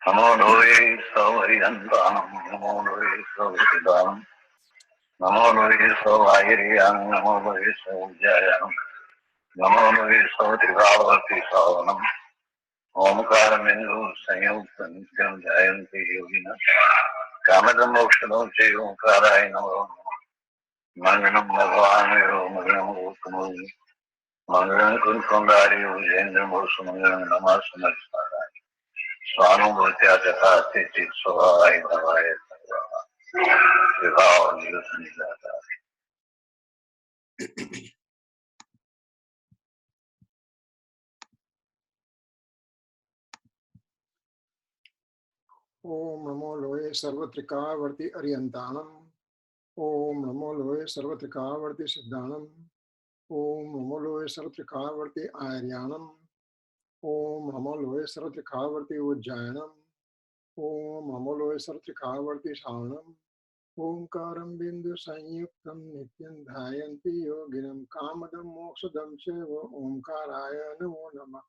Namo Loe Savaryantam, Namo Loe Savaridanam, Namo Loe Savayiriyam, Namo Loe Savajayam, Namo Loe Savadivavati Savanam, Omkaramenu Sanyukta Nityam Jayanti Yogina, Kamadam Mokshadam Che Omkaraya Namo, Mangalam Bhagavaneyo, Mangalam Uttamam, Mangalam Kunkundari, Ujendra Mosu, Mangalam Namasanaristara. स्वानुभूत्या तथा स्थिति स्वभाव भवाय विभाव निरुद्ध निजाता। ओम नमो लोये सर्वत्रिकावर्ति अर्यन्ताणम्। ओम नमो लोये सर्वत्रिकावर्ति सिद्धाणम्। ओम नमो लोये सर्वत्रिकावर्ति आर्याणम्। ओम नमो लोये सर्वत्रिकावर्ति उज्जयनम्। ओम नमो लोये सर्वत्रिकावर्ति शारणम्। ओंकारं बिंदु संयुक्तं नित्यं ध्यायन्ति योगिनं कामदं मोक्षदं चैव ओंकाराय नमो नमः।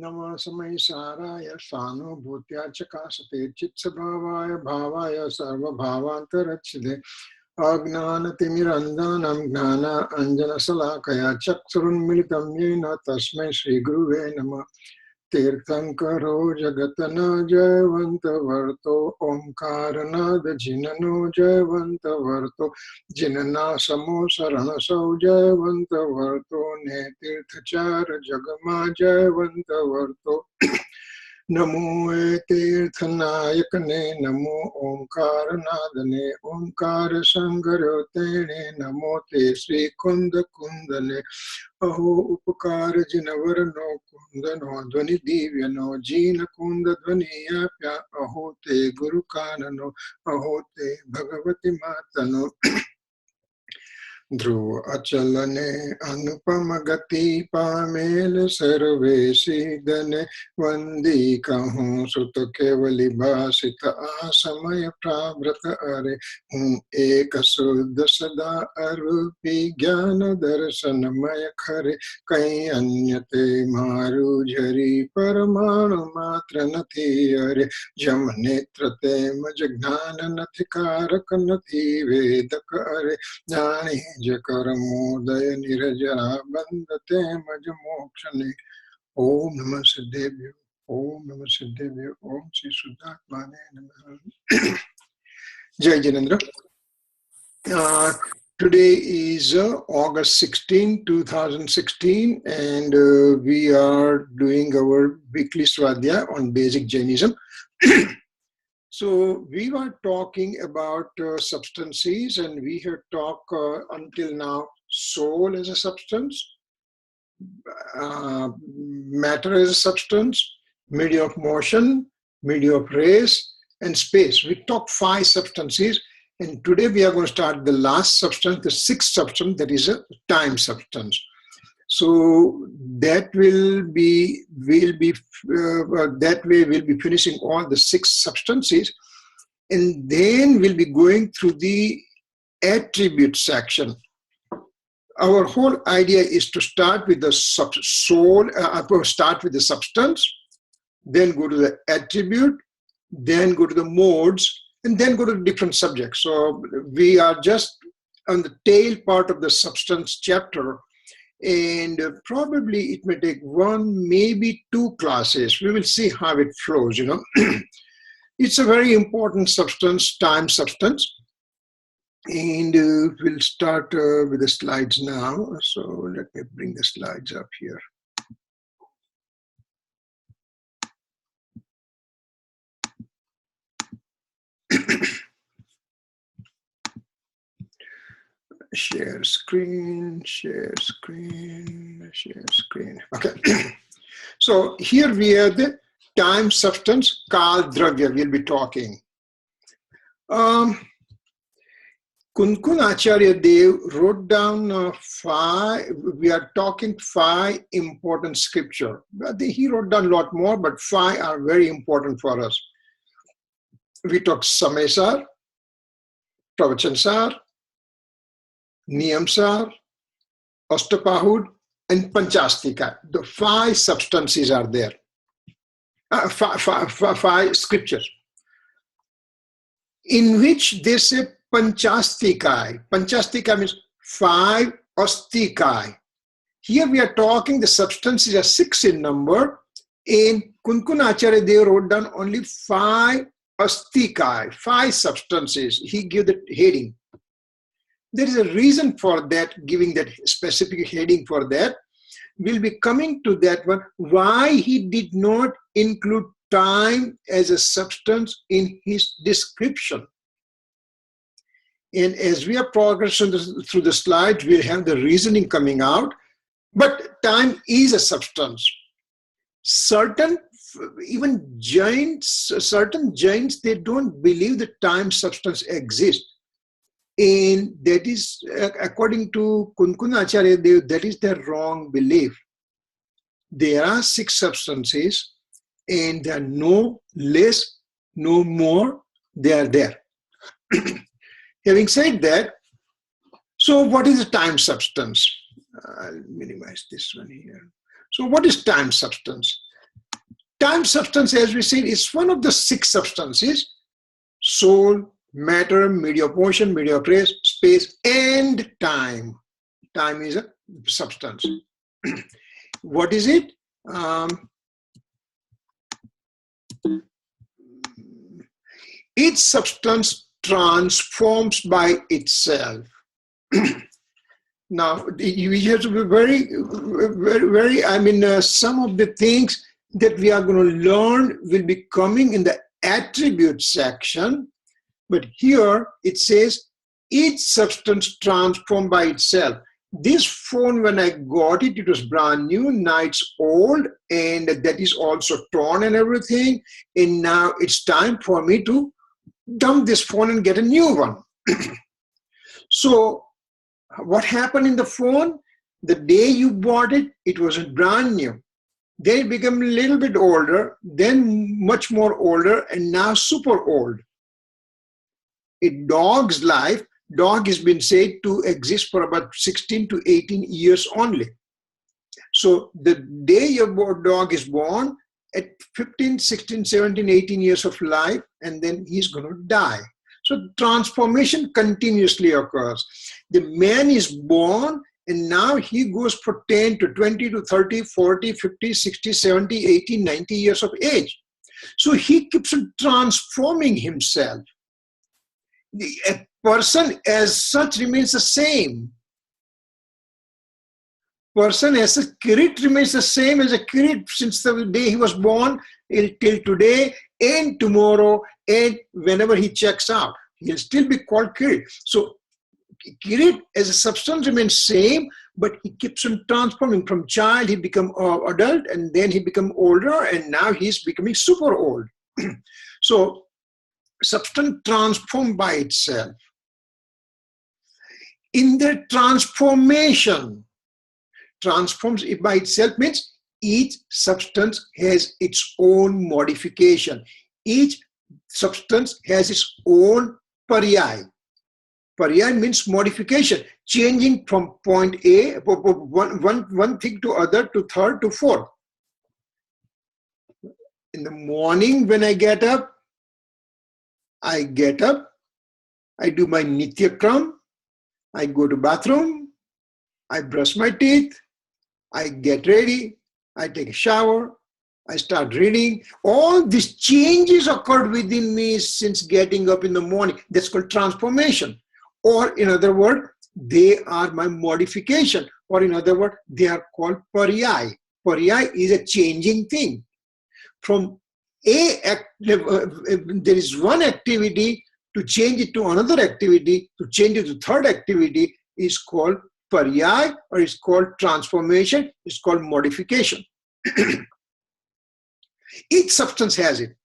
नमः समय साराय सानुभूत्या चकाशते चित्स्वभावाय भावाय सर्वभावान्तरच्छिदे अज्ञानतिमिरन्धनं ज्ञानाञ्जनशलाकया चक्षुरुन्मिलितं येन तस्मै श्रीगुरुवे नमः। तीर्थंकरो जगतन जयवंत वर्तो ओंकारनाद जिननो जयवंत वर्तो जिनना समो शरण सौ जयवंत वर्तो ने तीर्थचार जगमा जयवंत वर्तो नमो तीर्थनायक ने नमो ओंकार नाद ने ओंकार संगरो तेने नमो ते श्री कुंद कुंद ने अहो उपकार जिनवर नो कुंद नो ध्वनि दिव्य नो जीन कुंद ध्वनि प्या अहो ते गुरु काननो अहो ते भगवती मातनो ध्रुव अचल ने अनुपम गति पामेल सर्वे सीधने वंदी कहूँ सुत केवली भाषित आसमय प्रावृत अरे हूँ एक शुद्ध सदा अरूपी ज्ञान दर्शनमय खरे कई अन्य ते मारू झरी परमाणु मात्र नथी अरे जम नेत्र ते मज ज्ञान नथी कारक नथी वेदक अरे जाने जकर मोदय निरजरा बंदते मज मोक्ष ने। ओम नमः सिद्धेभ्यो, ओम नमः सिद्धेभ्यो, ओम श्री शुद्धात्माने नमः। जय Jinendra. Today is August 16, 2016, and we are doing our weekly Swadhyaya on basic Jainism. So we were talking about substances, and we have talked until now soul as a substance, matter as a substance, medium of motion, medium of race, and space. We talked 5 substances, and today we are going to start the last substance, the 6th substance, that is a time substance. So that will be that way we'll be finishing all the 6 substances, and then we'll be going through the attribute section. Our whole idea is to start with the soul, start with the substance, then go to the attribute, then go to the modes, and then go to different subjects. So we are just on the tail part of the substance chapter. And probably it may take 1, maybe 2 classes. We will see how it flows, you know. It's a very important substance, time substance. And we'll start with the slides now. So let me bring the slides up here. Share screen, share screen, share screen. Okay. So here we have the time substance, Kal Dravya, we'll be talking. Kunkun Acharya Dev wrote down 5, we are talking 5 important scripture. He wrote down a lot more, but 5 are very important for us. We talked Samaysar, Pravachansar, Niyamsar, Astapahud, and Panchastika. The 5 substances are there. five scriptures, in which they say panchastikai. Panchastikai means 5 astikai. Here we are talking the substances are 6 in number. In Kunkunacharya, they wrote down only 5 astikai, 5 substances. He gave the heading. There is a reason for that, giving that specific heading for that. We'll be coming to that one, why he did not include time as a substance in his description. And as we are progressing through the slides, we'll have the reasoning coming out. But time is a substance. Certain Jains, they don't believe that time substance exists. And that is, according to Kunkunacharya, that is their wrong belief. There are 6 substances, and there are no less, no more, they are there. Having said that, so what is the time substance? I'll minimize this one here. So what is time substance? Time substance, as we said, is one of the 6 substances: soul, matter, media of motion, media of rest, space, and time. Time is a substance. What is it? Each substance transforms by itself. Now, we have to be very, some of the things that we are going to learn will be coming in the attribute section. But here it says, each substance transformed by itself. This phone, when I got it, it was brand new, nights old, and that is also torn and everything. And now it's time for me to dump this phone and get a new one. So what happened in the phone? The day you bought it, it wasn't brand new. Then it became a little bit older, then much more older, and now super old. A dog's life, dog has been said to exist for about 16 to 18 years only. So the day your dog is born, at 15, 16, 17, 18 years of life, and then he's going to die. So transformation continuously occurs. The man is born, and now he goes for 10 to 20 to 30, 40, 50, 60, 70, 80, 90 years of age. So he keeps on transforming himself. A person as such remains the same. Person as a kirit remains the same as a kirit since the day he was born till today and tomorrow, and whenever he checks out, he'll still be called kirit. So kirit as a substance remains same, but he keeps on transforming. From child, he become adult, and then he become older, and now he's becoming super old. So substance transformed by itself. In the transformation, transforms it by itself means each substance has its own modification. Each substance has its own paryay. Paryay means modification, changing from point A, one thing to other, to third, to fourth. In the morning when I get up, I do my nityakram, I go to bathroom, I brush my teeth, I get ready, I take a shower, I start reading. All these changes occurred within me since getting up in the morning. That's called transformation. Or in other words, they are my modification. Or in other words, they are called paryay. Paryay is a changing thing. From there is one activity, to change it to another activity, to change it to third activity is called paryay, or it's called transformation, it's called modification. Each substance has it.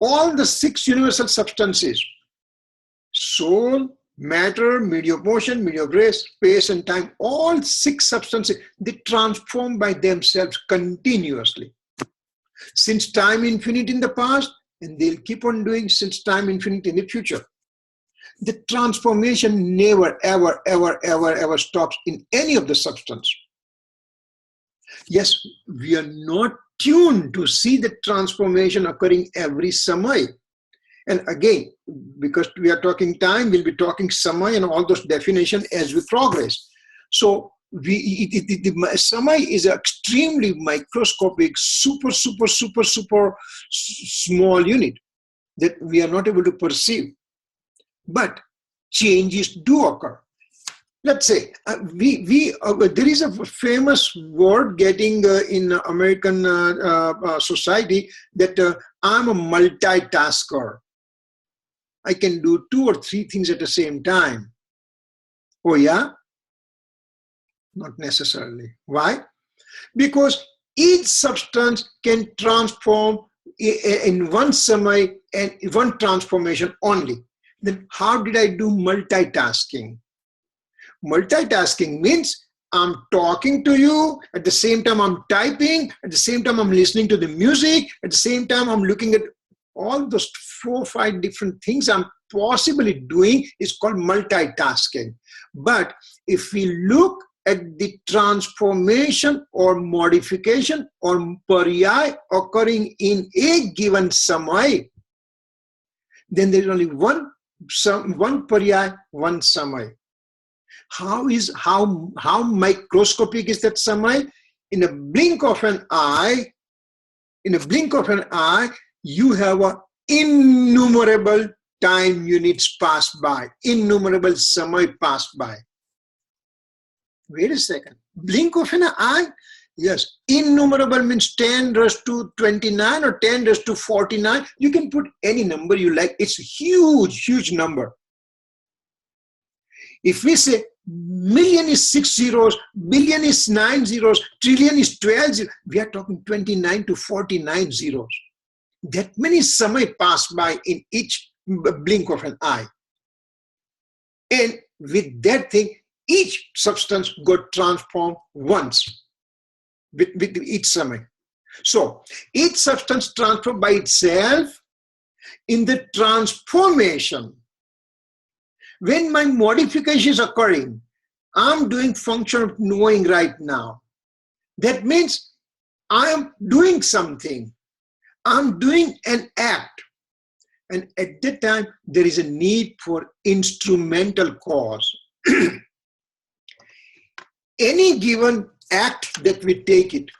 All the 6 universal substances, soul, matter, media of motion, media of rest, space and time, all 6 substances, they transform by themselves continuously. Since time infinite in the past, and they'll keep on doing since time infinite in the future. The transformation never, ever, ever, ever, ever stops in any of the substance. Yes, we are not tuned to see the transformation occurring every samay. And again, because we are talking time, we'll be talking samay and all those definitions as we progress. So the samay is an extremely microscopic, super small unit that we are not able to perceive. But changes do occur. Let's say there is a famous word getting in American society that I'm a multitasker. I can do 2 or 3 things at the same time. Oh yeah? Not necessarily. Why? Because each substance can transform in one samay and one transformation only. Then how did I do multitasking? Multitasking means I'm talking to you, at the same time I'm typing, at the same time I'm listening to the music, at the same time I'm looking at all those 4 or 5 different things I'm possibly doing is called multitasking. But if we look at the transformation or modification or paryay occurring in a given samay, then there is only one paryay, one samay. How microscopic is that samay? In a blink of an eye, you have innumerable time units pass by, innumerable samay pass by. Wait a second. Blink of an eye? Yes. Innumerable means 10 raised to 29 or 10 raised to 49. You can put any number you like. It's a huge number. If we say million is 6 zeros, billion is 9 zeros, trillion is 12 zeros, we are talking 29 to 49 zeros. That many samay pass by in each blink of an eye. And with that thing, each substance got transformed once with each samay. So each substance transformed by itself. In the transformation, when my modification is occurring, I'm doing function of knowing right now. That means I am doing something. I'm doing an act. And at that time, there is a need for instrumental cause. Any given act that we take it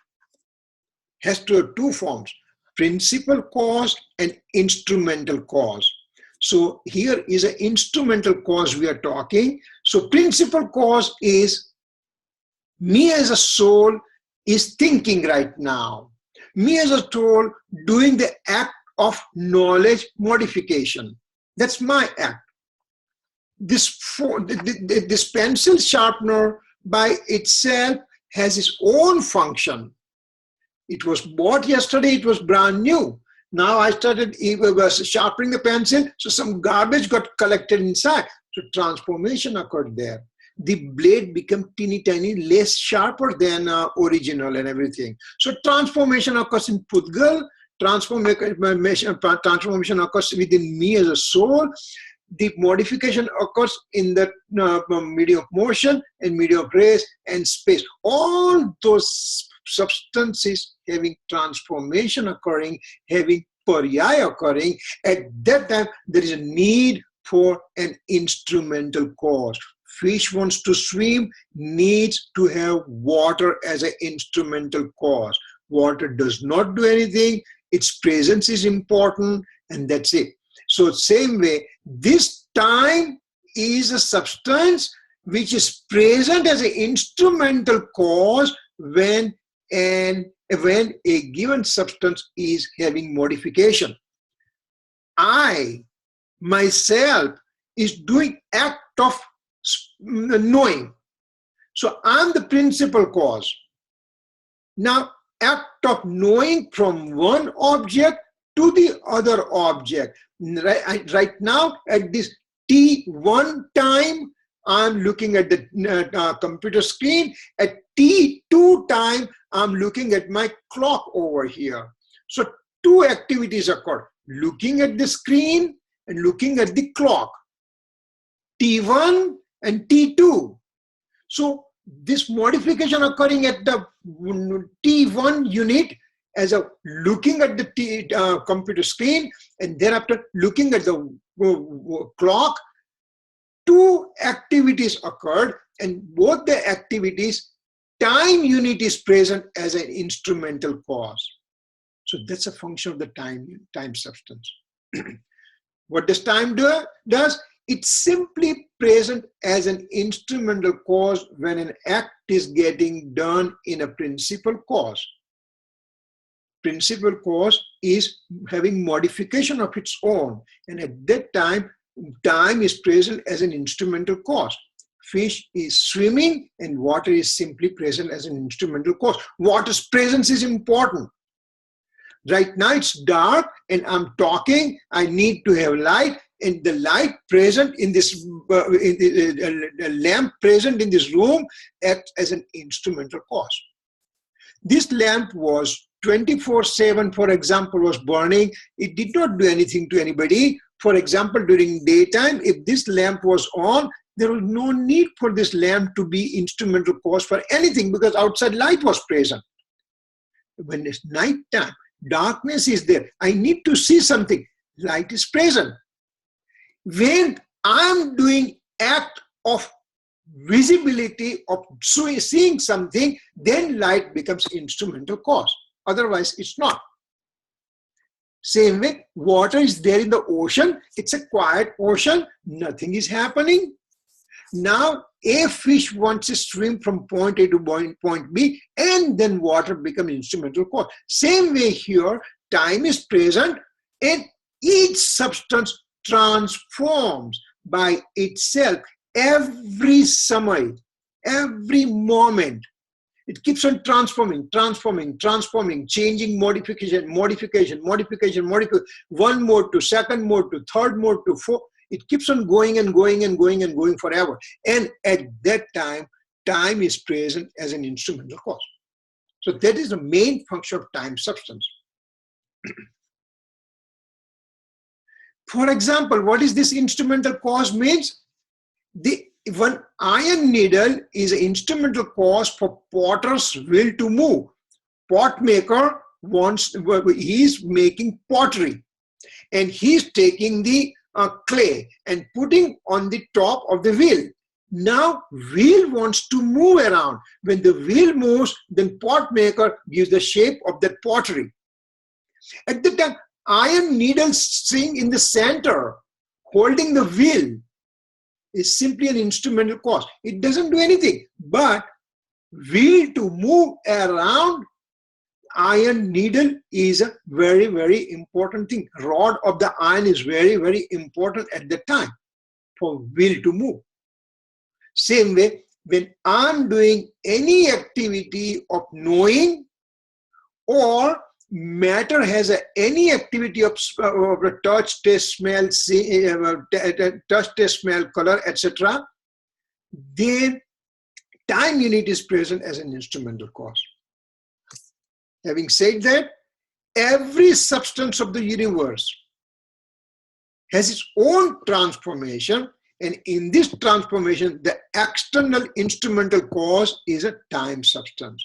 has to have 2 forms, principal cause and instrumental cause. So here is an instrumental cause we are talking. So principal cause is me as a soul is thinking right now. Me as a soul doing the act of knowledge modification. That's my act. This pencil sharpener by itself has its own function. It was bought yesterday, it was brand new. Now I started sharpening the pencil, so some garbage got collected inside. So transformation occurred there. The blade became teeny tiny, less sharper than original and everything. So transformation occurs in Pudgal, transformation occurs within me as a soul. The modification occurs in the medium of motion and medium of race and space. All those substances having transformation occurring, having paryay occurring, at that time there is a need for an instrumental cause. Fish wants to swim, needs to have water as an instrumental cause. Water does not do anything, its presence is important, and that's it. So same way, this time is a substance which is present as an instrumental cause when a given substance is having modification. I, myself, is doing act of knowing. So I'm the principal cause. Now, act of knowing from one object to the other object. Right now, at this T1 time, I'm looking at the computer screen. At T2 time, I'm looking at my clock over here. So 2 activities occur, looking at the screen and looking at the clock. T1 and T2. So this modification occurring at the T1 unit as a looking at the computer screen and thereafter looking at the clock. Two activities occurred, and both the activities, time unit is present as an instrumental cause. So that's a function of the time substance. What does time do? It's simply present as an instrumental cause when an act is getting done in a principal cause. Principal cause is having modification of its own, and at that time, time is present as an instrumental cause. Fish is swimming and water is simply present as an instrumental cause. Water's presence is important. Right now it's dark and I'm talking, I need to have light, and the light present in this, lamp present in this room acts as an instrumental cause. This lamp was 24/7, for example, was burning. It did not do anything to anybody. For example, during daytime, if this lamp was on, there was no need for this lamp to be instrumental cause for anything because outside light was present. When it's night time, darkness is there. I need to see something. Light is present. When I'm doing act of visibility of seeing something, then light becomes instrumental cause. Otherwise, it's not. Same way, water is there in the ocean. It's a quiet ocean. Nothing is happening. Now, a fish wants to swim from point A to point B, and then water becomes instrumental cause. Same way here, time is present, and each substance transforms by itself every samay, every moment. It keeps on transforming, changing, modification, one mode to second mode to third mode to fourth. It keeps on going and going forever. And at that time, time is present as an instrumental cause. So that is the main function of time substance. For example, what is this instrumental cause means? One iron needle is an instrumental cause for potter's will to move. Pot maker he's making pottery, and he's taking the clay and putting on the top of the wheel. Now wheel wants to move around. When the wheel moves, then pot maker gives the shape of that pottery. At the time, iron needle sitting in the center, holding the wheel, is simply an instrumental cause. It doesn't do anything, but wheel to move around, iron needle is a very, very important thing. Rod of the iron is very, very important at the time for wheel to move. Same way, when I'm doing any activity of knowing, or matter has any activity of touch, taste, smell, touch, taste, smell, color, etc., then time unit is present as an instrumental cause. Having said that, every substance of the universe has its own transformation, and in this transformation, the external instrumental cause is a time substance.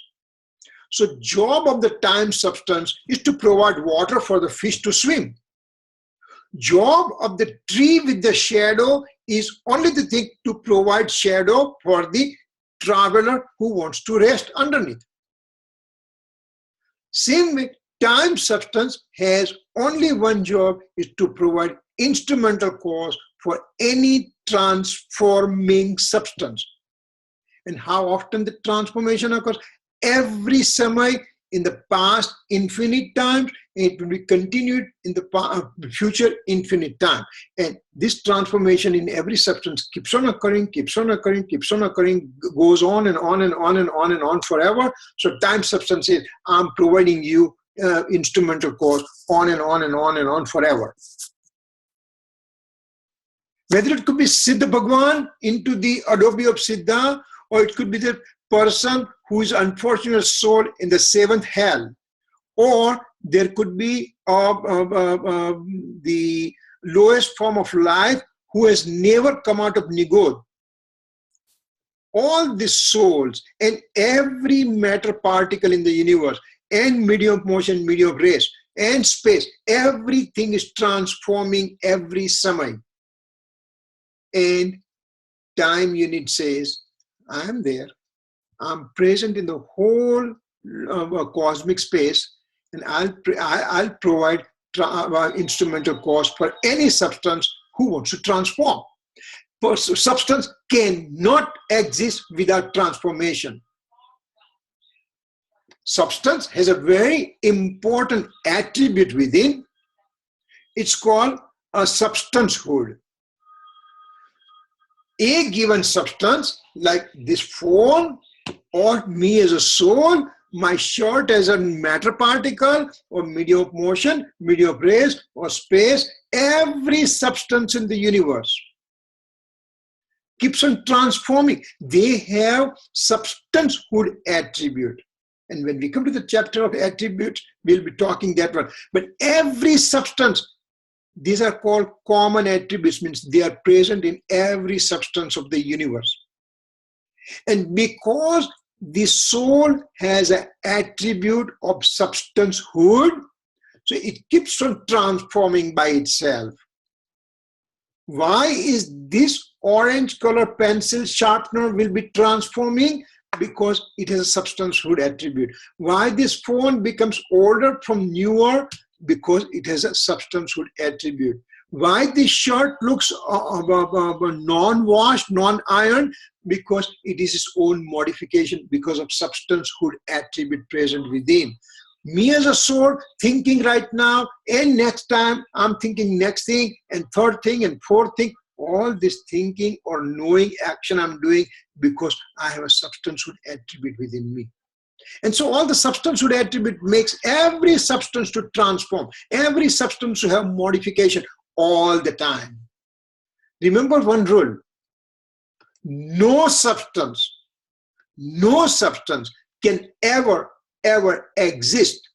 So job of the time substance is to provide water for the fish to swim. Job of the tree with the shadow is only the thing to provide shadow for the traveler who wants to rest underneath. Same way, time substance has only one job, is to provide instrumental cause for any transforming substance. And how often the transformation occurs? Every samay in the past infinite times, it will be continued in the future infinite time. And this transformation in every substance keeps on occurring, goes on and on forever. So time substance is, I'm providing you instrumental cause on and on forever. Whether it could be Siddha Bhagwan into the Adobe of Siddha, or it could be the person who is unfortunate soul in the seventh hell, or there could be the lowest form of life who has never come out of Nigod. All these souls and every matter particle in the universe, and medium of motion, medium of rest, and space. Everything is transforming every samay. And time unit says, I am there. I'm present in the whole cosmic space, and I'll provide instrumental cause for any substance who wants to transform. Substance cannot exist without transformation. Substance has a very important attribute within. It's called a substancehood. A given substance, like this phone, or me as a soul, my shirt as a matter particle, or medium of motion, medium of rays, or space, every substance in the universe keeps on transforming. They have substancehood attribute. And when we come to the chapter of attributes, we'll be talking that one. But every substance, these are called common attributes, means they are present in every substance of the universe. And because the soul has an attribute of substancehood, so it keeps on transforming by itself. Why is this orange color pencil sharpener will be transforming? Because it has a substancehood attribute. Why this phone becomes older from newer? Because it has a substancehood attribute. Why this shirt looks non-washed, non-ironed? Because it is its own modification, because of substancehood attribute present within. Me as a soul thinking right now, and next time I'm thinking next thing, and third thing, and fourth thing. All this thinking or knowing action I'm doing because I have a substancehood attribute within me. And so all the substancehood attribute makes every substance to transform, every substance to have modification all the time. Remember one rule: no substance can ever exist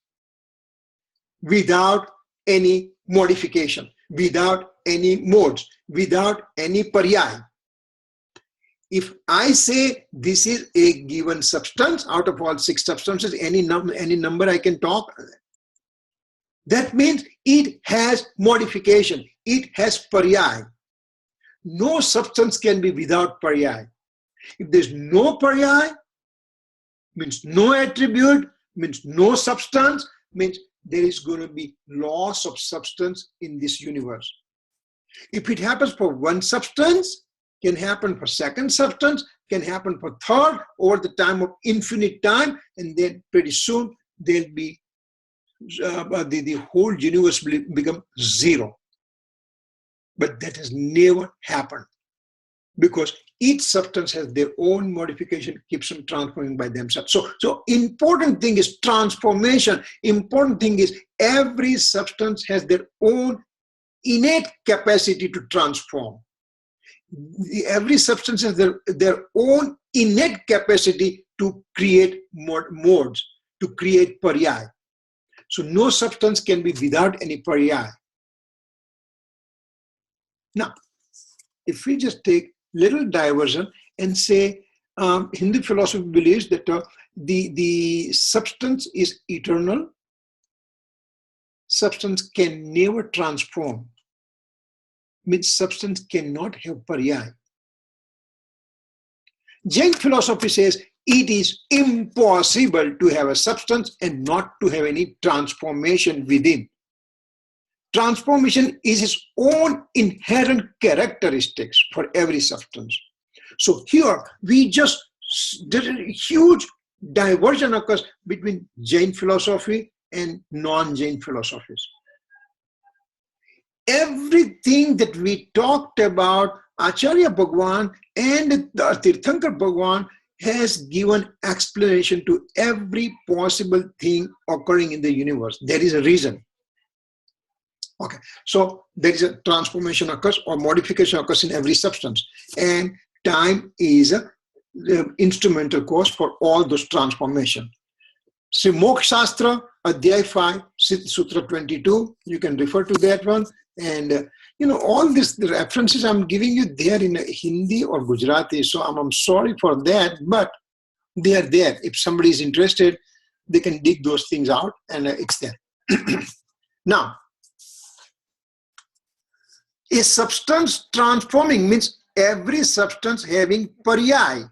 without any modification, without any modes, without any paryay. If I say this is a given substance, out of all 6 substances, any number I can talk, that means it has modification, it has paryay. No substance can be without paryay. If there's no paryay, means no attribute, means no substance, means there is going to be loss of substance in this universe. If it happens for one substance, can happen for second substance, can happen for third, over the time of infinite time, and then pretty soon there'll be the whole universe will become zero. But that has never happened, because each substance has their own modification, keeps on transforming by themselves. So important thing is transformation. Important thing is every substance has their own innate capacity to transform. Every substance has their own innate capacity to create modes, to create paryay. So no substance can be without any paryay. Now, if we just take little diversion and say Hindu philosophy believes that the substance is eternal, substance can never transform, means substance cannot have paryay. Jain philosophy says it is impossible to have a substance and not to have any transformation within. Transformation is its own inherent characteristics for every substance. So here we just did a huge diversion occurs between Jain philosophy and non-Jain philosophies. Everything that we talked about, Acharya Bhagwan and Tirthankar Bhagwan has given explanation to every possible thing occurring in the universe. There is a reason. Okay, so there is a transformation occurs or modification occurs in every substance, and time is the instrumental cause for all those transformation. So Moksha Shastra, Adhyay 5, Sutra 22, you can refer to that one. And all these references I'm giving you, they are in Hindi or Gujarati, so I'm sorry for that, but they are there. If somebody is interested, they can dig those things out, and it's there. Now, a substance transforming means every substance having paryay,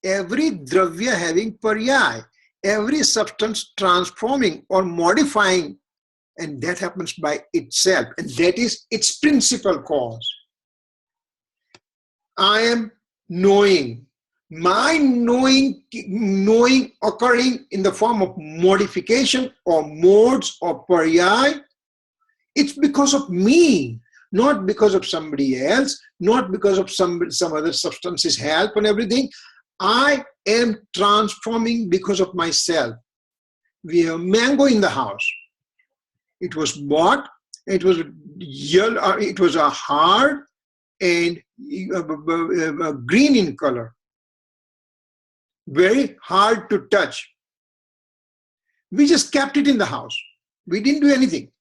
every dravya having paryay, every substance transforming or modifying, and that happens by itself, and that is its principal cause. I am knowing. My knowing occurring in the form of modification or modes or paryay, it's because of me, not because of somebody else, not because of some other substance's help and everything. I am transforming because of myself. We have mango in the house. It was bought. It was yellow. It was a hard and green in color. Very hard to touch. We just kept it in the house. We didn't do anything.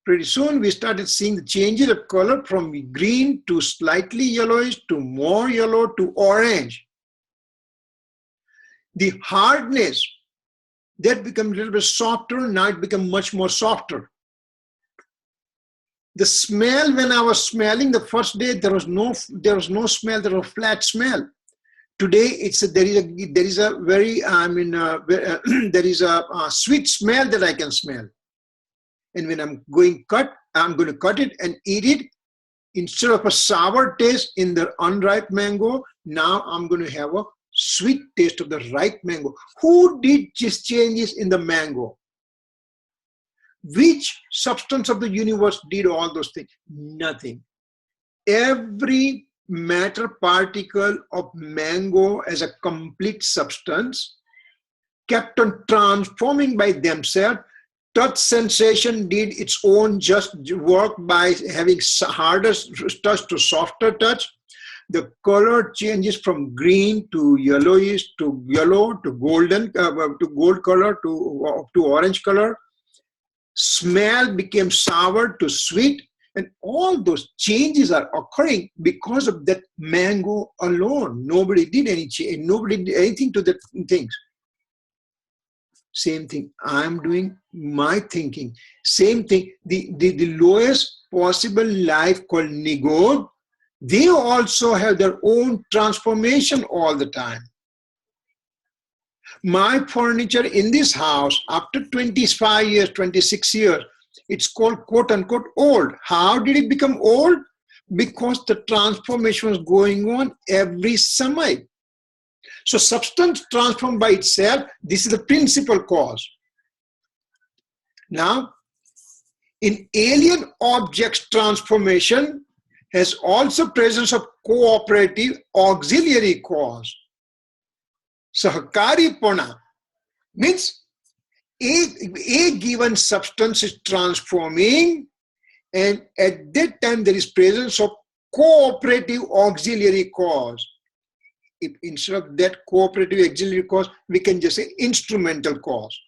Pretty soon we started seeing the changes of color from green to slightly yellowish to more yellow to orange. The hardness, that became a little bit softer, now it became much more softer. The smell, when I was smelling the first day, there was no smell, there was a flat smell. Today, there is a very, there is a sweet smell that I can smell. And when I'm going to cut it and eat it. Instead of a sour taste in the unripe mango, now I'm going to have a sweet taste of the ripe mango. Who did these changes in the mango? Which substance of the universe did all those things? Nothing. Every matter particle of mango as a complete substance kept on transforming by themselves. Touch sensation did its own just work by having harder touch to softer touch. The color changes from green to yellowish to yellow to golden to gold color to orange color. Smell became sour to sweet. And all those changes are occurring because of that mango alone. Nobody did any change. Nobody did anything to the things. Same thing. I'm doing my thinking. Same thing. The lowest possible life called Nigod, they also have their own transformation all the time. My furniture in this house, after 25 years, 26 years, it's called quote unquote old. How did it become old? Because the transformation was going on every samay. So substance transformed by itself, this is the principal cause. Now, in alien objects transformation has also presence of cooperative auxiliary cause. Sahakari Pana means a given substance is transforming, and at that time there is presence of cooperative auxiliary cause. If instead of that cooperative auxiliary cause, we can just say instrumental cause.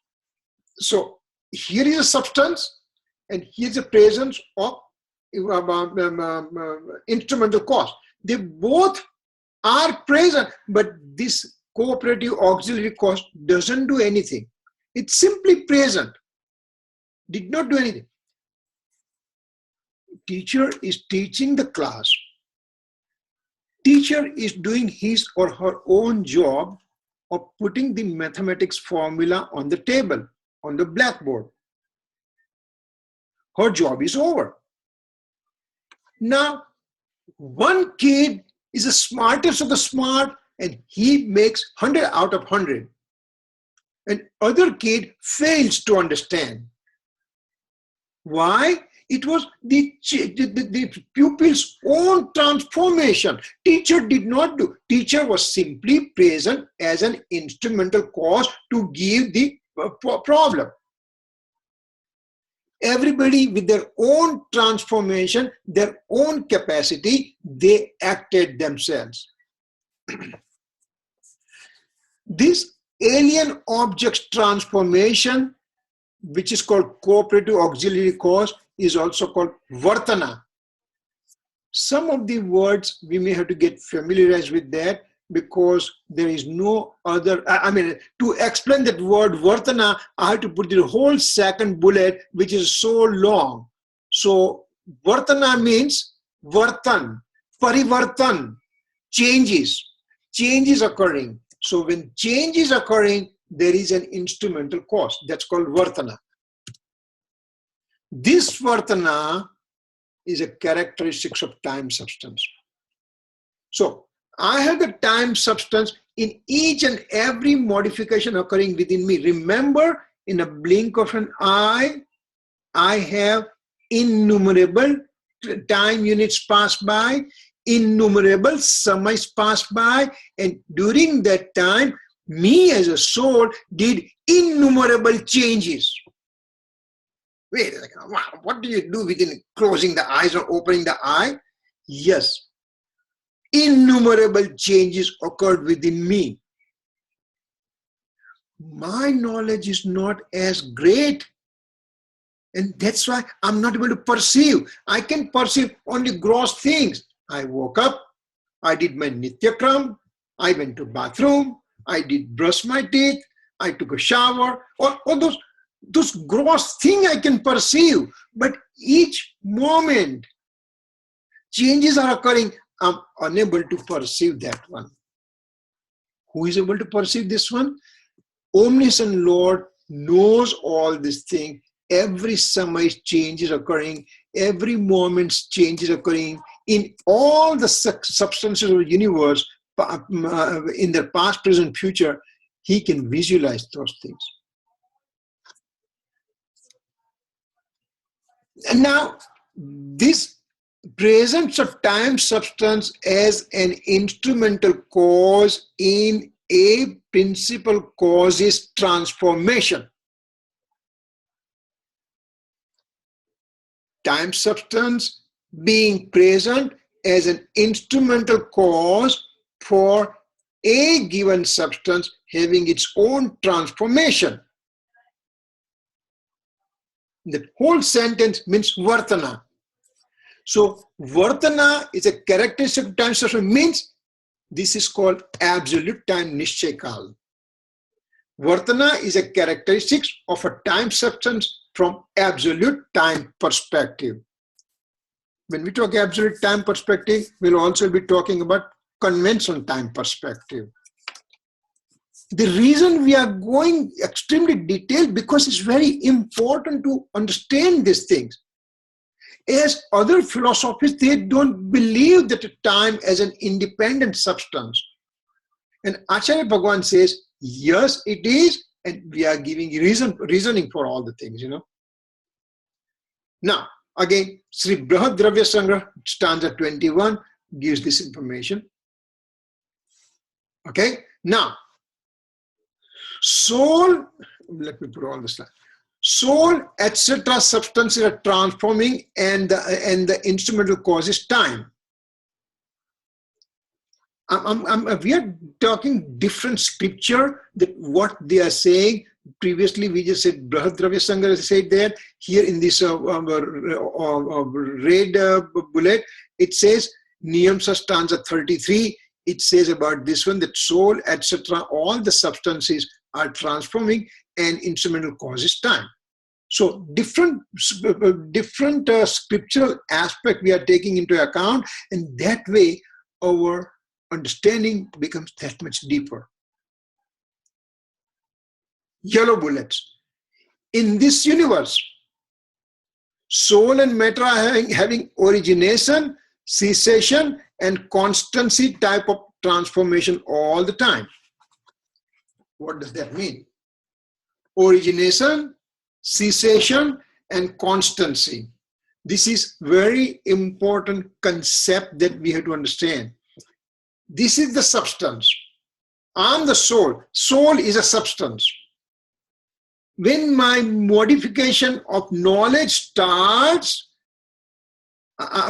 So here is a substance, and here is the presence of instrumental cause. They both are present, but this cooperative auxiliary cause doesn't do anything. It's simply present, did not do anything. Teacher is teaching the class. Teacher is doing his or her own job of putting the mathematics formula on the table, on the blackboard. Her job is over. Now, one kid is the smartest of the smart, and he makes 100 out of 100. And other kid fails to understand. Why? It was the pupil's own transformation. Teacher did not do. Teacher was simply present as an instrumental cause to give the problem. Everybody with their own transformation, their own capacity, they acted themselves. This alien objects transformation, which is called cooperative auxiliary cause, is also called vartana. Some of the words we may have to get familiarized with that. because there is no other, I mean, to explain that word Vartana, I have to put the whole second bullet, which is so long. So Vartana means Vartan, Parivartan, changes occurring. So when change is occurring, there is an instrumental cause. That's called Vartana. This Vartana is a characteristic of time substance. So I have the time substance in each and every modification occurring within me. Remember, in a blink of an eye, I have innumerable time units pass by, innumerable samays pass by, and during that time, me as a soul did innumerable changes. Wait a second, wow, what do you do within closing the eyes or opening the eye? Yes, innumerable changes occurred within me. My knowledge is not as great, and that's why I'm not able to perceive. I can perceive only gross things. I woke up, I did my nityakram, I went to bathroom, I did brush my teeth, I took a shower, all those gross things I can perceive. But each moment, changes are occurring. I'm unable to perceive that one. Who is able to perceive this one? Omniscient Lord knows all these things. Every samay change is occurring. Every moment change is occurring. In all the substances of the universe, in their past, present, future, he can visualize those things. And now, this presence of time substance as an instrumental cause in a principal cause is transformation. Time substance being present as an instrumental cause for a given substance having its own transformation. The whole sentence means Vartana. So Vartana is a characteristic of time substance, means this is called absolute time Nishchaykal. Vartana is a characteristic of a time substance from absolute time perspective. When we talk absolute time perspective, we'll also be talking about conventional time perspective. The reason we are going extremely detailed, because it's very important to understand these things. As other philosophies, they don't believe that time as an independent substance. And Acharya Bhagavan says, yes, it is, and we are giving reasoning for all the things, Now, again, Sri Brihad Dravya Sangrah, stanza 21, gives this information. Okay, now, soul, let me put all this down. Soul, etc. substances are transforming, and the instrumental cause is time. We are talking different scripture, that what they are saying. Previously, we just said Brihad Dravya Sangrah said that. Here in this red bullet, it says Niyam stanza 33. It says about this one that soul, etc. all the substances are transforming, and instrumental cause is time. So different scriptural aspect we are taking into account, and that way our understanding becomes that much deeper. Yellow bullets. In this universe, soul and matter are having origination, cessation, and constancy type of transformation all the time. What does that mean? Origination, cessation, and constancy. This is very important concept that we have to understand. This is the substance. I'm the soul. Soul is a substance. When my modification of knowledge starts,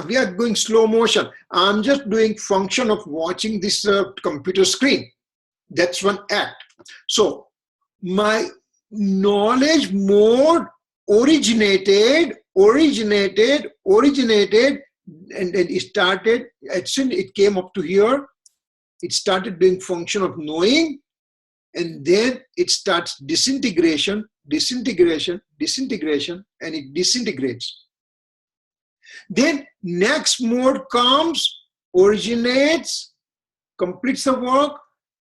we are going slow motion. I'm just doing function of watching this computer screen. That's one act. So my knowledge mode originated, and then it started. It came up to here. it started doing function of knowing, and then it starts disintegration, disintegration, disintegration, and it disintegrates. Then next mode comes, originates, completes the work,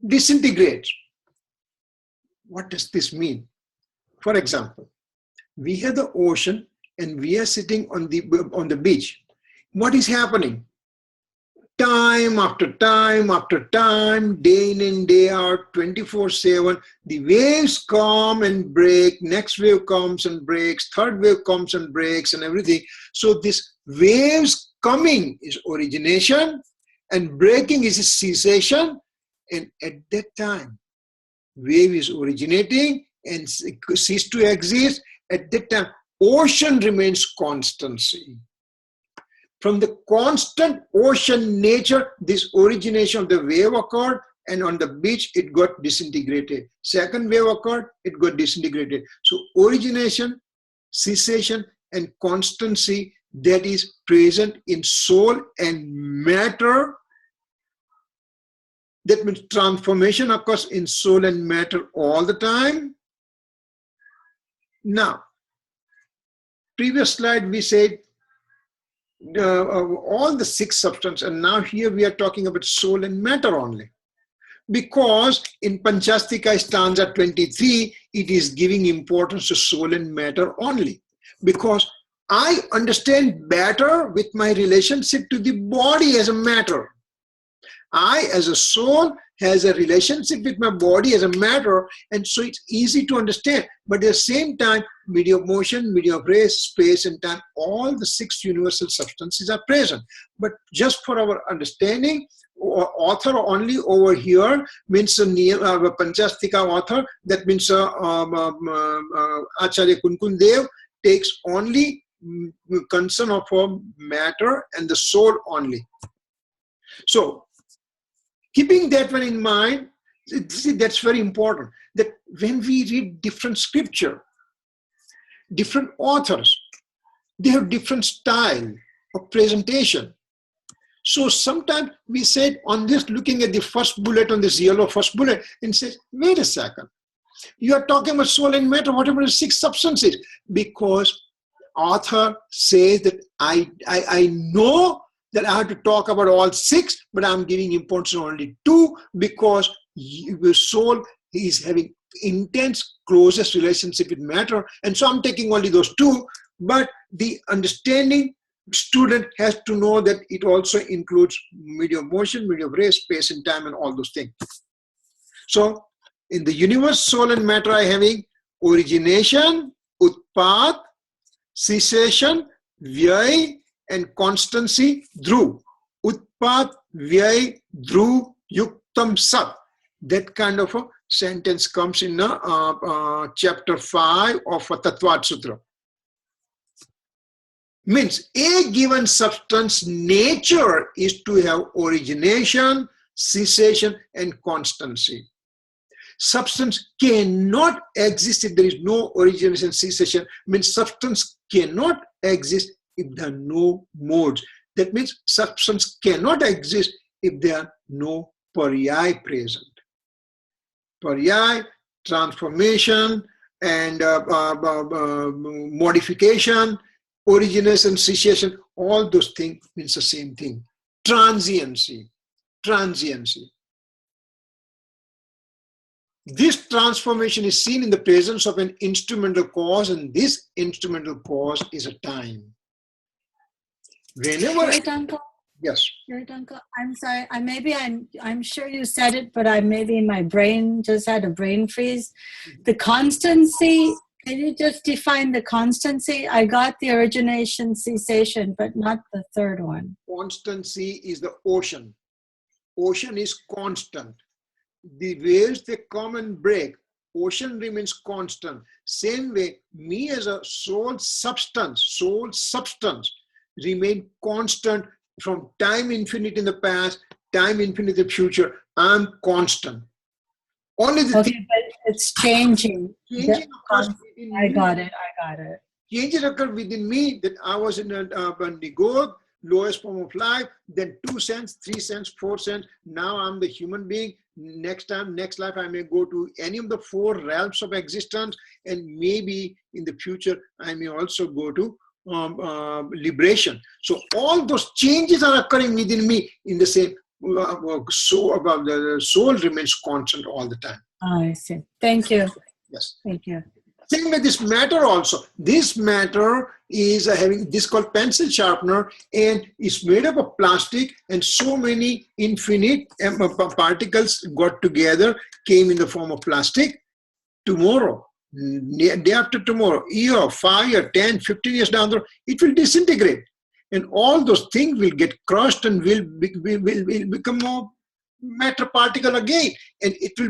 disintegrates. What does this mean? For example, we have the ocean and we are sitting on the beach. What is happening? Time after time after time, day in and day out, 24/7, the waves come and break, next wave comes and breaks, third wave comes and breaks and everything. So this waves coming is origination and breaking is a cessation. And at that time, wave is originating and cease to exist. At that time, ocean remains constancy. From the constant ocean nature, this origination of the wave occurred, and on the beach, it got disintegrated. Second wave occurred, it got disintegrated. So origination, cessation, and constancy, that is present in soul and matter. That means transformation occurs in soul and matter all the time. Now, previous slide we said all the 6 substances, and now here we are talking about soul and matter only. Because in Panchastika stanza 23, it is giving importance to soul and matter only. Because I understand better with my relationship to the body as a matter. I, as a soul, has a relationship with my body as a matter, and so it's easy to understand. But at the same time, medium of motion, medium of race, space, and time, all the 6 universal substances are present. But just for our understanding, author only over here means Panchastika author, that means Acharya Kunkundev takes only concern of matter and the soul only. So, keeping that one in mind, see, that's very important, that when we read different scripture, different authors, they have different style of presentation. So sometimes we said on this, looking at the first bullet on this yellow first bullet, and says, wait a second, you are talking about soul and matter, what about the 6 substances? Because author says that I know that I have to talk about all 6, but I'm giving importance to only 2 because your soul is having intense, closest relationship with matter. And so I'm taking only those 2, but the understanding student has to know that it also includes medium of motion, medium of race, space and time, and all those things. So in the universe, soul and matter are having origination, utpat, cessation, vyay, and constancy, dhruv. Utpat, vyay, dhruv, yuktam sat. That kind of a sentence comes in chapter 5 of Tattvat Sutra. Means a given substance nature is to have origination, cessation, and constancy. Substance cannot exist if there is no origination, cessation. Means substance cannot exist if there are no modes. That means substance cannot exist if there are no paryay present. Paryay, transformation, and modification, origination, cessation, all those things means the same thing. Transiency, transiency. This transformation is seen in the presence of an instrumental cause, and this instrumental cause is a time. Whenever Right, Uncle? yes. Right, Uncle? I'm sorry. I'm sure you said it, but maybe my brain just had a brain freeze. The constancy. Can you just define the constancy? I got the origination, cessation, but not the third one. Constancy is the ocean. Ocean is constant. The waves, they come and break. Ocean remains constant. Same way, me as a soul substance remain constant from time infinite in the past, time infinite in the future. I'm constant. Only the okay, but it's changing. Changing occurs within I me. got it. Changes occur within me, that I was in a Nigod, lowest form of life, then 2 cents, 3 cents, 4 cents. Now I'm the human being. Next life, I may go to any of the 4 realms of existence, and maybe in the future, I may also go to liberation. So all those changes are occurring within me in the same, the soul remains constant all the time. Oh, I see. Thank you. Yes. Thank you. Same with this matter also. This matter is having this called pencil sharpener, and it's made up of plastic, and so many infinite particles got together, came in the form of plastic. Tomorrow, day after tomorrow, year, 5 years, 10, 15 years down the road, it will disintegrate. And all those things will get crushed and will become more matter particle again, and it will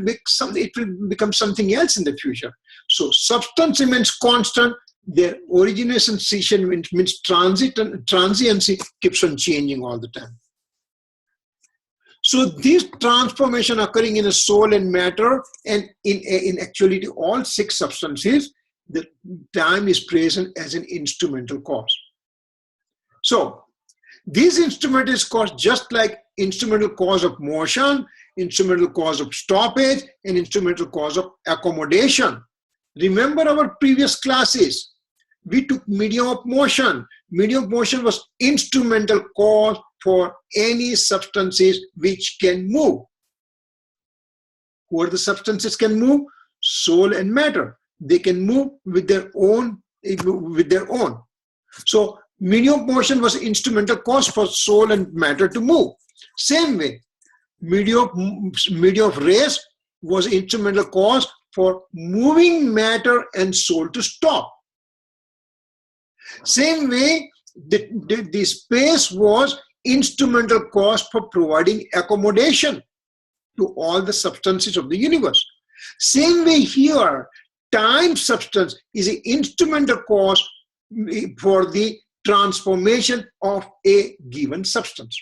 become something else in the future. So substance remains constant. Their origination cessation means transit, and transiency keeps on changing all the time. So this transformation occurring in a soul and matter, and in actuality all 6 substances, the time is present as an instrumental cause. So this instrument is caused just like instrumental cause of motion, instrumental cause of stoppage, and instrumental cause of accommodation. Remember our previous classes. We took medium of motion. Medium of motion was instrumental cause for any substances which can move. Who are the substances can move? Soul and matter. They can move with their own. So medium of motion was instrumental cause for soul and matter to move. Same way, medium of race was instrumental cause for moving matter and soul to stop. Same way, the space was instrumental cause for providing accommodation to all the substances of the universe. Same way here, time substance is an instrumental cause for the transformation of a given substance.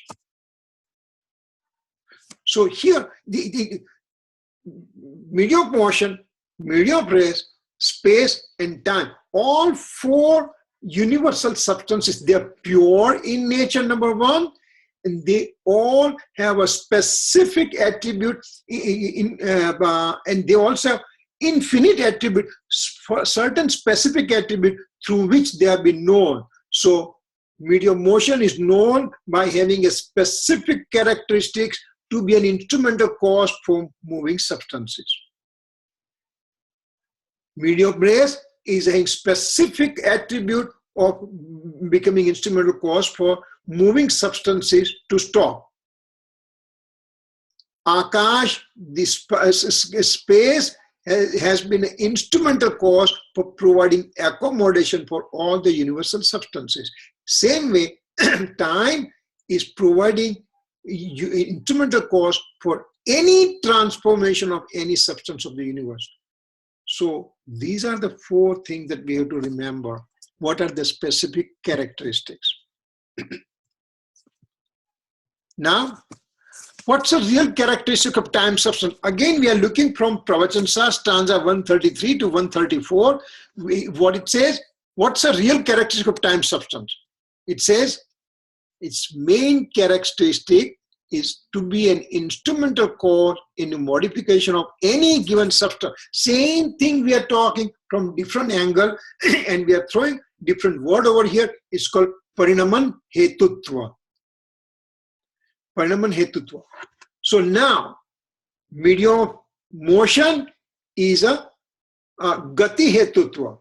So here, the medium of motion, medium of race, space, and time, all 4 universal substances, they are pure in nature, number 1, and they all have a specific attribute, and they also have infinite attribute, for certain specific attribute through which they have been known. So medium motion is known by having a specific characteristics to be an instrumental cause for moving substances. Medium race is a specific attribute of becoming instrumental cause for moving substances to stop. Akash, this space, has been an instrumental cause for providing accommodation for all the universal substances. Same way, time is providing instrumental cause for any transformation of any substance of the universe. So these are the 4 things that we have to remember. What are the specific characteristics? Now, what's the real characteristic of time substance? Again, we are looking from Pravachan Sas, stanza 133 to 134. What it says, what's the real characteristic of time substance? It says, its main characteristic is to be an instrumental cause in the modification of any given substance. Same thing we are talking from different angle, and we are throwing different word over here. It's called Parinaman Hetutva. Parinaman Hetutva. So now, medium of motion is a Gati Hetutva.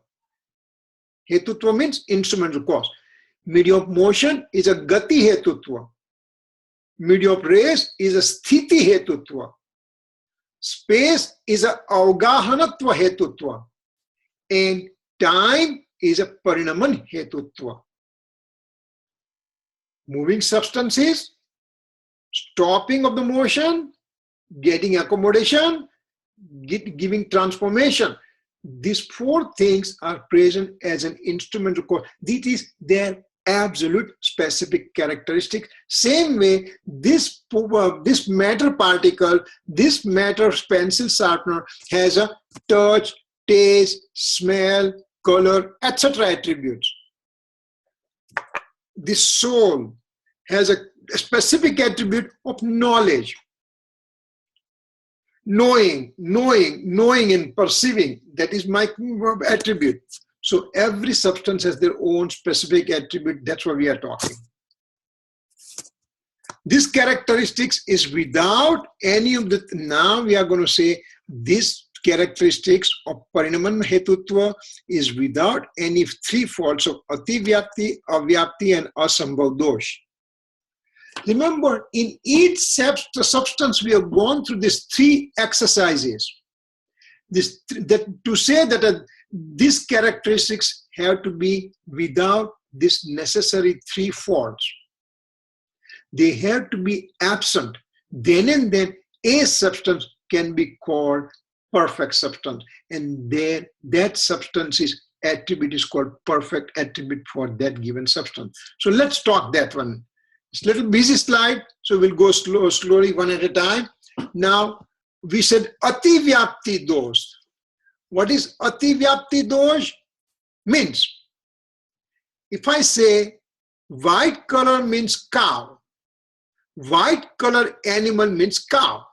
Hetutva means instrumental cause. Medium of motion is a Gati Hetutva. Medium of race is a Sthiti Hetutva. Space is a Avgahanatva Hetutva. And time is a Parinaman Hetutva. Moving substances, stopping of the motion, getting accommodation, giving transformation. These 4 things are present as an instrumental cause. This is their absolute specific characteristic. Same way, this matter particle, this matter pencil sharpener has a touch, taste, smell, color, etc. attributes. The soul, has a specific attribute of knowledge. Knowing and perceiving, that is my attribute. So every substance has their own specific attribute. That's what we are talking. This characteristics is without any of the, now we are going to say this characteristics of Parinaman Hetutva is without any three faults of Ativyapti, Avyapti and Asambhav Dosh. Remember, in each substance we have gone through these three exercises. To say that these characteristics have to be without this necessary three faults. They have to be absent. Then and then a substance can be called perfect substance. And then that substance's attribute is called perfect attribute for that given substance. So let's talk that one. It's a little busy slide, so we'll go slowly one at a time. Now, we said Ativyapti Dosh. What is Ativyapti Dosh? Means, if I say white color means cow, white color animal means cow.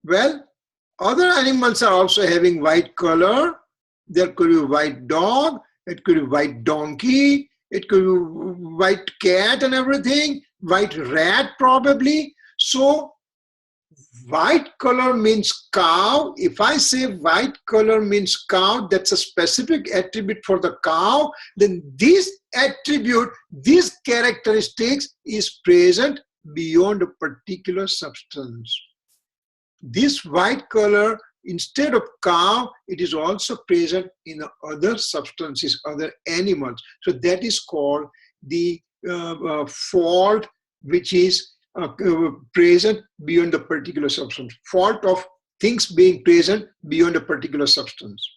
Well, other animals are also having white color. There could be white dog, it could be white donkey, it could be white cat and everything, white rat probably. So white color means cow. If I say white color means cow, that's a specific attribute for the cow, then this attribute, this characteristics is present beyond a particular substance. This white color, instead of cow, it is also present in other substances, other animals. So that is called the fault which is present beyond a particular substance. Fault of things being present beyond a particular substance.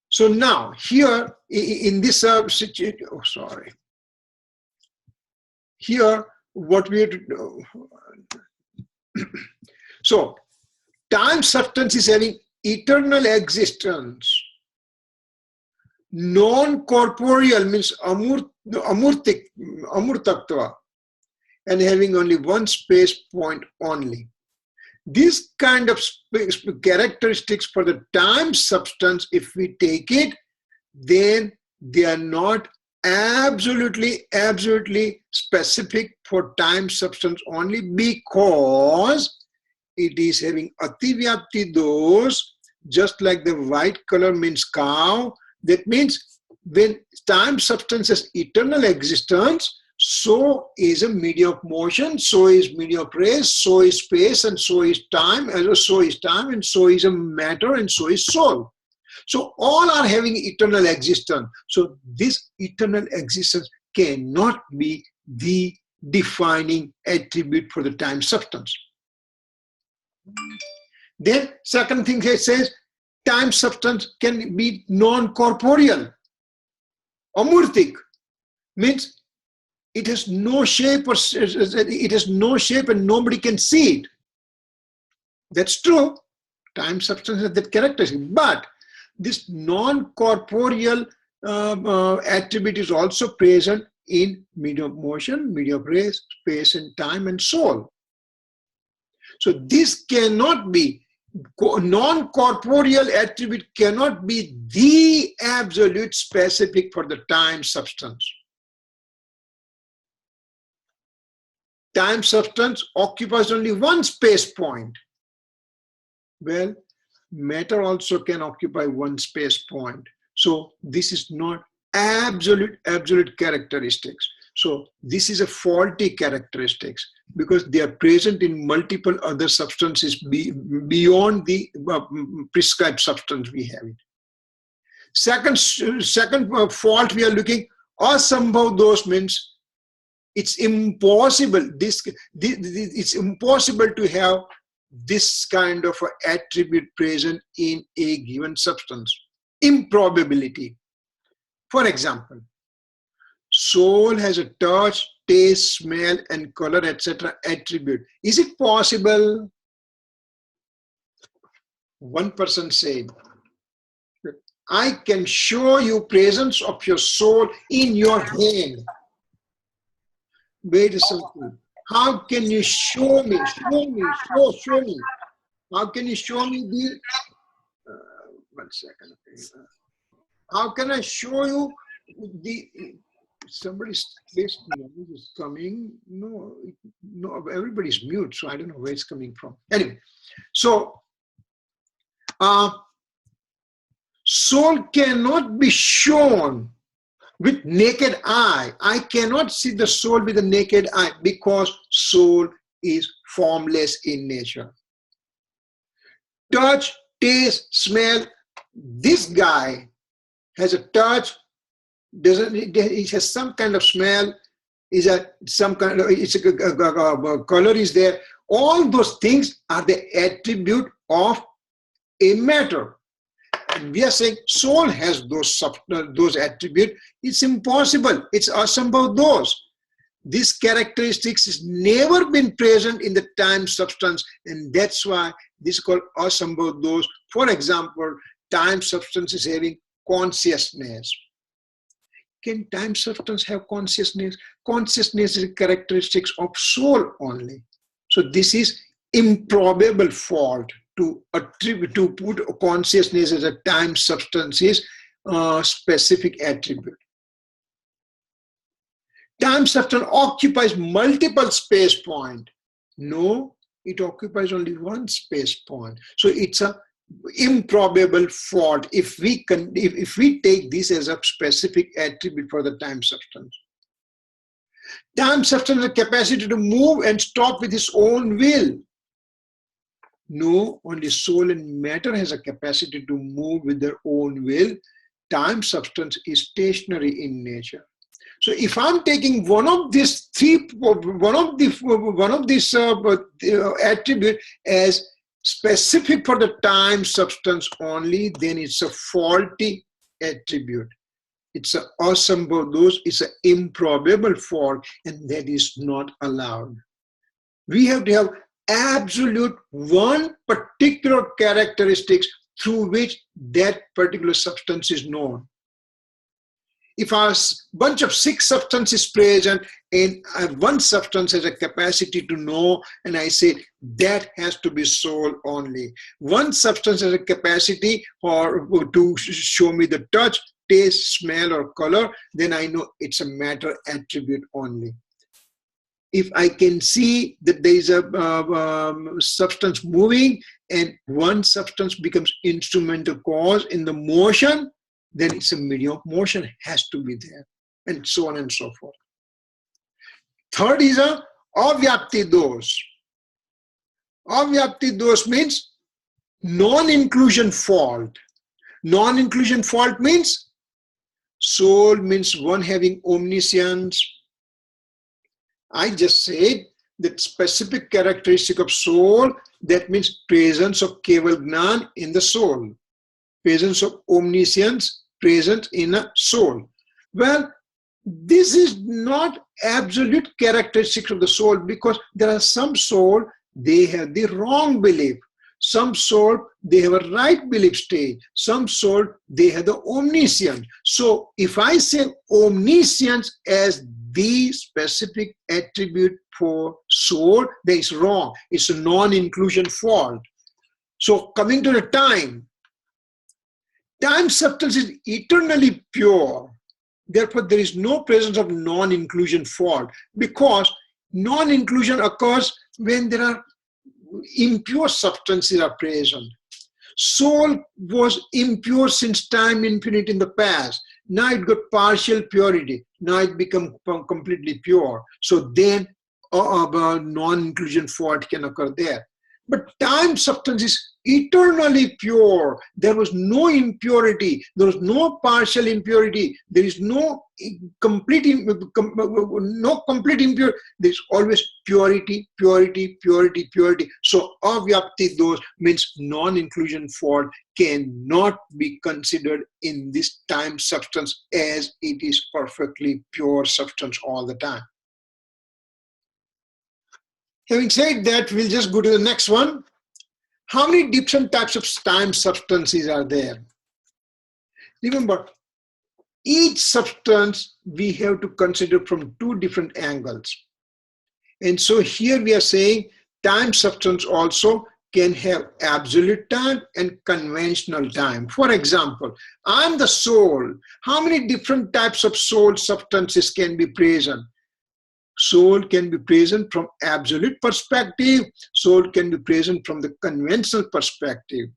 So now here in this situation, here what we have to do. So time substance is having eternal existence. Non-corporeal means amurtattva, and having only one space point only. This kind of characteristics for the time substance, if we take it, then they are not absolutely specific for time substance only, because it is having Ativyapti Dosh, just like the white color means cow. That means when time substance has eternal existence, so is a medium of motion, so is medium of race, so is space, and so is time, and so is time, and so is a matter, and so is soul. So all are having eternal existence. So this eternal existence cannot be the defining attribute for the time substance. Then second thing it says, time substance can be non-corporeal. Amurtik means it has no shape, or it has no shape and nobody can see it. That's true. Time substance has that characteristic. But this non-corporeal attribute is also present in medium of motion, medium of race, space and time and soul. So this cannot be, non-corporeal attribute cannot be the absolute specific for the time substance. Time substance occupies only one space point. Well, matter also can occupy one space point. So this is not absolute characteristics. So this is a faulty characteristics because they are present in multiple other substances beyond the prescribed substance we have. Second fault we are looking, Asambhav Dosh means it's impossible. It's impossible to have this kind of attribute present in a given substance. Improbability. For example, soul has a touch, taste, smell, and color, etc. attribute. Is it possible? One person said, I can show you presence of your soul in your hand. wait a second. How can you show me? Show me. How can you show me the? 1 second. How can I show you the? Somebody's noise is coming. No, everybody's mute, so I don't know where it's coming from. Anyway, so soul cannot be shown with naked eye. I cannot see the soul with the naked eye because soul is formless in nature. Touch, taste, smell. This guy has a touch. It has some kind of smell. Color is there. All those things are the attribute of a matter. And we are saying soul has those attributes. It's impossible. It's asambhav those. This characteristics has never been present in the time substance, and that's why this is called asambhav those. For example, time substance is having consciousness. Can time substance have consciousness? Consciousness is characteristics of soul only. So this is improbable fault to put consciousness as a time substance's specific attribute. Time substance occupies multiple space points. No, it occupies only one space point. So it's a improbable fault if we take this as a specific attribute for the time substance. Time substance has the capacity to move and stop with its own will. No, only soul and matter has a capacity to move with their own will. Time substance is stationary in nature. So if I'm taking one of these attribute as specific for the time substance only, then it's a faulty attribute. It's an asambhav those, it's an improbable fault, and that is not allowed. We have to have absolute one particular characteristics through which that particular substance is known. If a bunch of 6 substances present and one substance has a capacity to know, and I say that has to be soul only. One substance has a capacity to show me the touch, taste, smell, or color, then I know it's a matter attribute only. If I can see that there is a substance moving and one substance becomes instrumental cause in the motion, then it's a medium of motion, has to be there, and so on and so forth. Third is a avyapti dos. Avyapti dos means non-inclusion fault. Non-inclusion fault means soul means one having omniscience. I just said that specific characteristic of soul, that means presence of keval gnan in the soul. Presence of omniscience present in a soul. Well, this is not absolute characteristics of the soul, because there are some soul, they have the wrong belief. Some soul, they have a right belief stage. Some soul, they have the omniscience. So if I say omniscience as the specific attribute for soul, that is wrong. It's a non-inclusion fault. So coming to the time substance is eternally pure. Therefore, there is no presence of non-inclusion fault, because non-inclusion occurs when there are impure substances are present. Soul was impure since time infinite in the past. Now it got partial purity. Now it become completely pure. So then non-inclusion fault can occur there. But time substance is eternally pure. There was no impurity. There was no partial impurity. There is no complete impurity. There is always purity, purity, purity, purity. So avyapti dos means non-inclusion fault cannot be considered in this time substance as it is perfectly pure substance all the time. Having said that, we'll just go to the next one. How many different types of time substances are there? Remember, each substance we have to consider from 2 different angles. And so here we are saying time substance also can have absolute time and conventional time. For example, I'm the soul. How many different types of soul substances can be present? Soul can be present from absolute perspective. Soul can be present from the conventional perspective.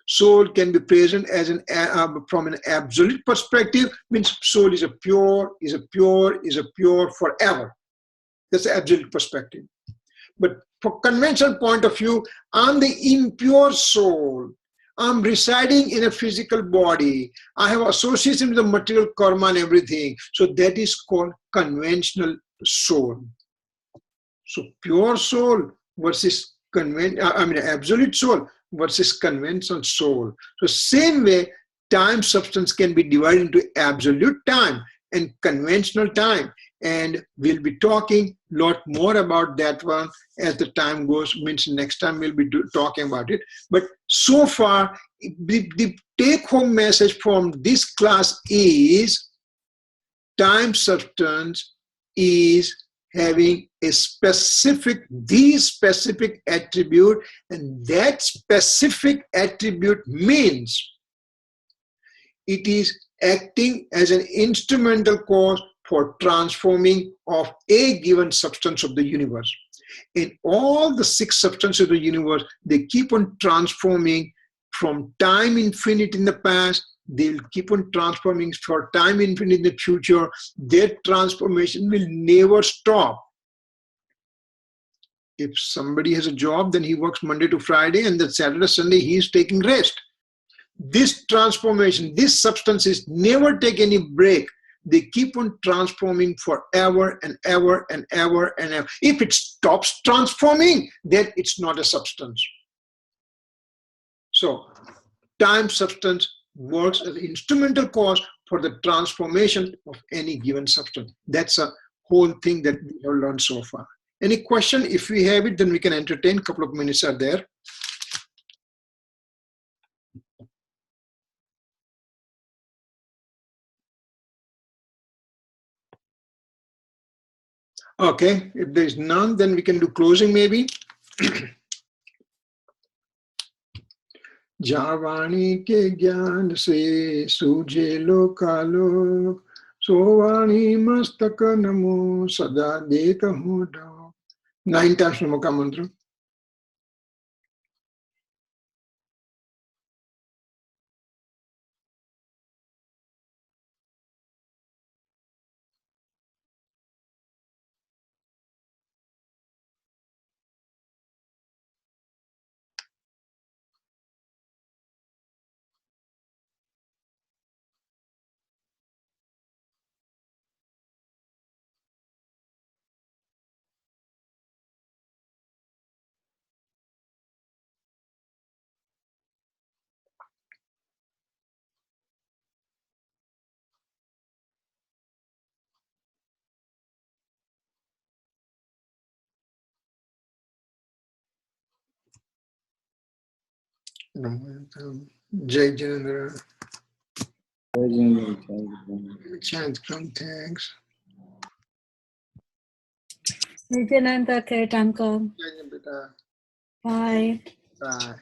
Soul can be present as from an absolute perspective, means soul is a pure forever. That's the absolute perspective. But for conventional point of view, I'm the impure soul. I'm residing in a physical body. I have association with the material karma and everything. So that is called conventional soul. So pure soul versus absolute soul versus conventional soul. So same way, time substance can be divided into absolute time and conventional time. And we'll be talking a lot more about that one as the time goes, means next time we'll be talking about it. But so far, the take-home message from this class is time substance is having a specific attribute, and that specific attribute means it is acting as an instrumental cause for transforming of a given substance of the universe. In all the 6 substances of the universe, they keep on transforming from time infinite in the past. They'll keep on transforming for time infinite in the future. Their transformation will never stop. If somebody has a job, then he works Monday to Friday, and then Saturday, Sunday, he is taking rest. This transformation, these substances never take any break. They keep on transforming forever and ever and ever and ever. If it stops transforming, then it's not a substance. So, time substance works as an instrumental cause for the transformation of any given substance. That's a whole thing that we have learned so far. Any question? If we have it, then we can entertain. A couple of minutes are there. Okay, if there is none, then we can do closing maybe. जावाणी के ज्ञान से सूझे लोकालोक, सोवाणी मस्तक नमो सदा देत हूँ डाक. 9 times Namo का मंत्र. Jai Janendra. Chant from thanks. Nityananda Kirtanko. Bye. Bye.